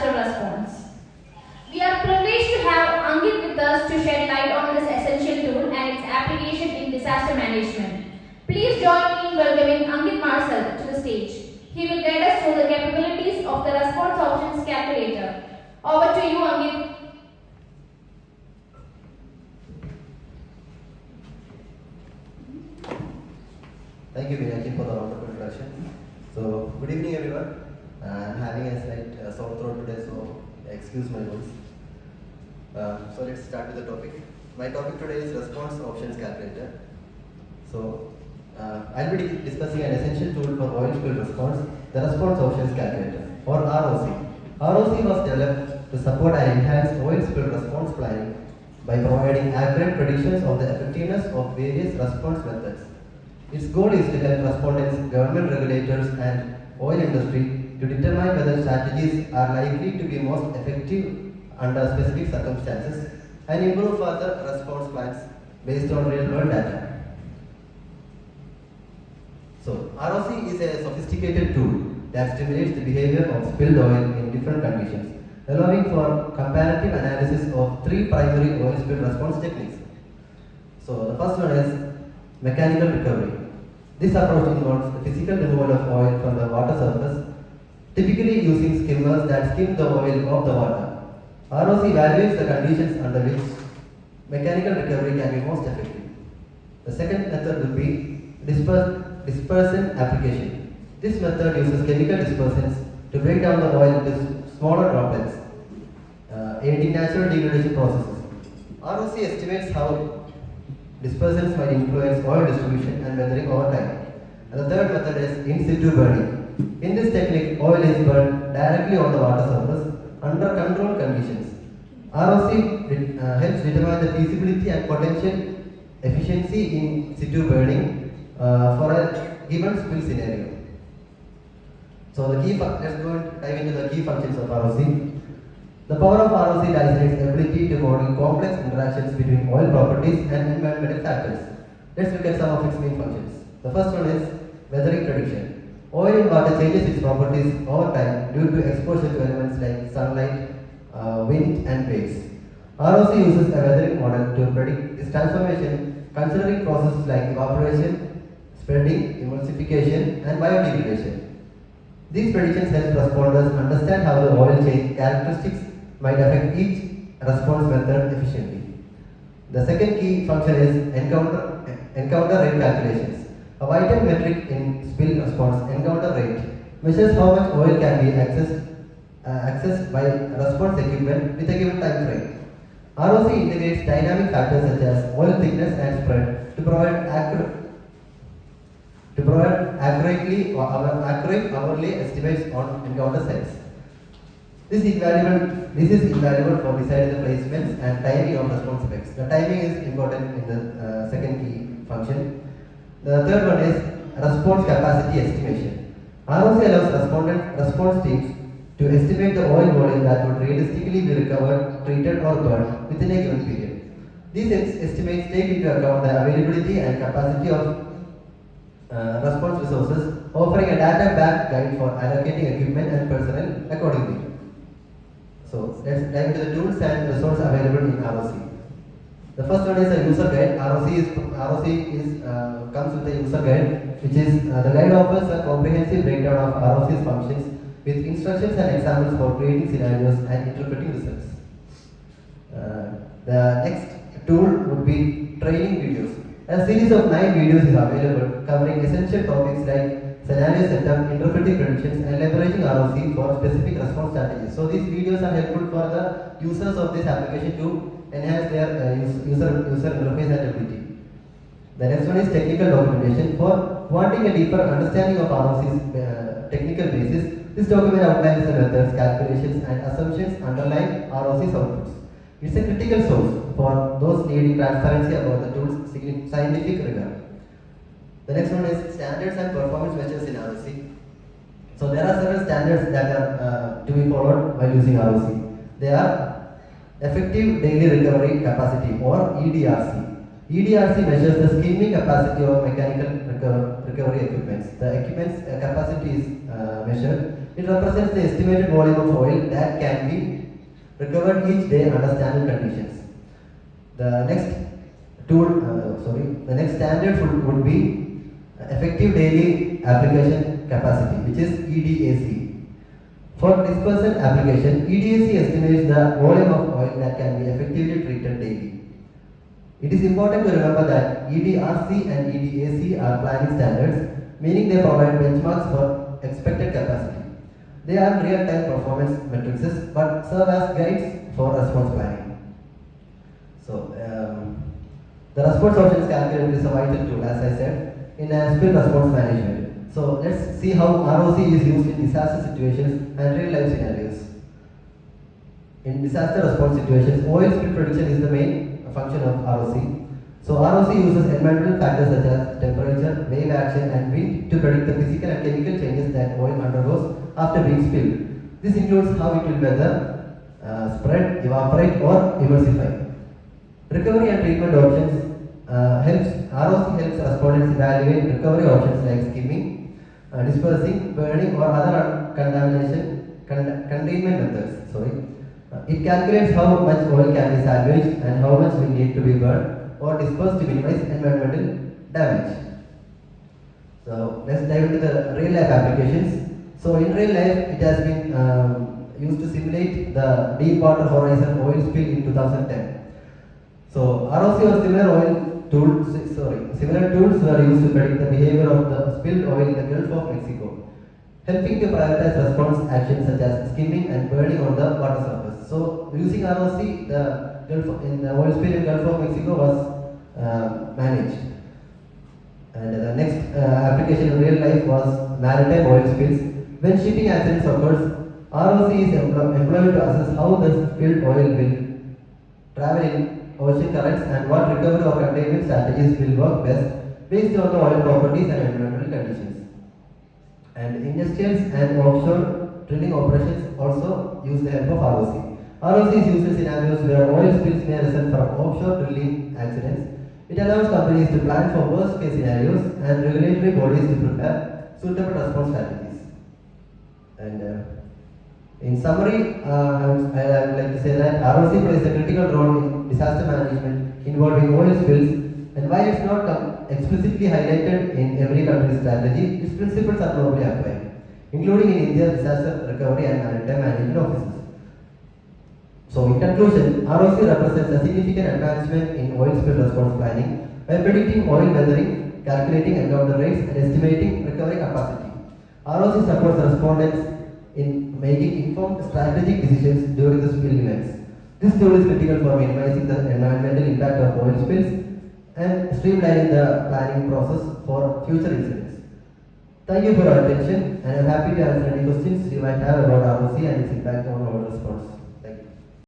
disaster response. We are privileged to have Ankit with us to shed light on this essential tool and its application in disaster management. Please join me in welcoming Ankit Marcel to the stage. He will guide us through the capabilities of the response options calculator. Over to you, Ankit. Thank you, Meenakshi, for the wonderful introduction. So, good evening, everyone. I'm having a slight sore throat today, so excuse my voice. So, let's start with the topic. My topic today is response options calculator. So, I'll be discussing an essential tool for oil spill response, the response options calculator, or ROC. ROC was developed to support and enhance oil spill response planning by providing accurate predictions of the effectiveness of various response methods. Its goal is to help respondents, government regulators, and oil industry to determine whether strategies are likely to be most effective under specific circumstances and improve further response plans based on real-world data. So, ROC is a sophisticated tool that stimulates the behavior of spilled oil in different conditions, allowing for comparative analysis of three primary oil spill response techniques. So, the first one is mechanical recovery. This approach involves the physical removal of oil from the water surface, typically using skimmers that skim the oil off the water. ROC evaluates the conditions under which mechanical recovery can be most effective. The second method would be dispersant application. This method uses chemical dispersants to break down the oil into smaller droplets, aiding natural degradation processes. ROC estimates how dispersants might influence oil distribution and weathering over time. And the third method is in situ burning. In this technique, oil is burned directly on the water surface under controlled conditions. ROC helps determine the feasibility and potential efficiency in situ burning for a given spill scenario. So let's go and dive into the key functions of ROC. The power of ROC lies in its ability to model complex interactions between oil properties and environmental factors. Let's look at some of its main functions. The first one is weathering prediction. Oil in water changes its properties over time due to exposure to elements like sunlight, wind, and waves. ROC uses a weathering model to predict this transformation, considering processes like evaporation, spreading, emulsification, and biodegradation. These predictions help responders understand how the oil change characteristics might affect each response method efficiently. The second key function is encounter rate calculations. A vital metric in spill response, encounter rate, measures how much oil can be accessed by response equipment with a given time frame. ROC integrates dynamic factors such as oil thickness and spread to provide accurate hourly estimates on encounter size. This is invaluable for deciding the placements and timing of response effects. The timing is important in the second key function. The third one is response capacity estimation. ROC allows response teams to estimate the oil volume that would realistically be recovered, treated, or burned within a given period. These estimates take into account the availability and capacity of response resources, offering a data-backed guide for allocating equipment and personnel accordingly. So let's dive into the tools and resources available in ROC. The first one is a user guide. ROC comes with a user guide, which is the guide offers a comprehensive breakdown of ROC's functions with instructions and examples for creating scenarios and interpreting results. The next tool would be training videos. A series of 9 videos is available covering essential topics like scenario setup, interpreting predictions, and leveraging ROC for specific response strategies. So these videos are helpful for the users of this application to enhance their user interface and ability. The next one is technical documentation. For wanting a deeper understanding of ROC's technical basis, this document outlines the methods, calculations, and assumptions underlying ROC's outputs. It's a critical source for those needing transparency about the tool's scientific rigor. The next one is standards and performance measures in ROC. So there are several standards that are to be followed while using ROC. They are effective daily recovery capacity, or EDRC. EDRC measures the skimming capacity of mechanical recovery equipments. The equipment's capacity is measured. It represents the estimated volume of oil that can be recovered each day under standard conditions. The next the next standard would be effective daily application capacity, which is EDAC. For dispersal application, EDAC estimates the volume of oil that can be effectively treated daily. It is important to remember that EDRC and EDAC are planning standards, meaning they provide benchmarks for expected capacity. They are real-time performance matrices but serve as guides for response planning. So, the response options calculator is a vital tool, as I said, in spill response management. So, let's see how ROC is used in disaster situations and real-life scenarios. In disaster response situations, oil spill prediction is the main function of ROC. So ROC uses environmental factors such as temperature, wave action and wind to predict the physical and chemical changes that oil undergoes after being spilled. This includes how it will weather, spread, evaporate or emulsify. Recovery and treatment options ROC helps respondents evaluate recovery options like skimming, dispersing, burning or other containment methods. It calculates how much oil can be salvaged and how much will need to be burned or dispersed to minimize environmental damage. So let's dive into the real life applications. So in real life, it has been used to simulate the Deepwater Horizon oil spill in 2010. So ROC or similar tools were used to predict the behavior of the spilled oil in the Gulf of Mexico, helping to prioritize response actions such as skimming and burning on the water surface. So using ROC, the oil spill in Gulf of Mexico was managed. And the next application in real life was maritime oil spills. When shipping accidents occurs, ROC is employed to assess how the spilled oil will travel in ocean currents and what recovery or containment strategies will work best based on the oil properties and environmental conditions. And industrials and offshore drilling operations also use the help of ROC. ROC is used in scenarios where oil spills may result from offshore drilling accidents. It allows companies to plan for worst case scenarios and regulatory bodies to prepare suitable response strategies. And in summary, I would like to say that ROC plays a critical role in disaster management involving oil spills, and while it's not explicitly highlighted in every country's strategy, its principles are globally applied, including in India's disaster recovery and maritime management offices. So in conclusion, ROC represents a significant advancement in oil spill response planning by predicting oil weathering, calculating encounter rates and estimating recovery capacity. ROC supports respondents in making informed strategic decisions during the spill events. This tool is critical for minimizing the environmental impact of oil spills and streamlining the planning process for future incidents. Thank you for your attention, and I am happy to answer any questions you might have about ROC and its impact on oil response.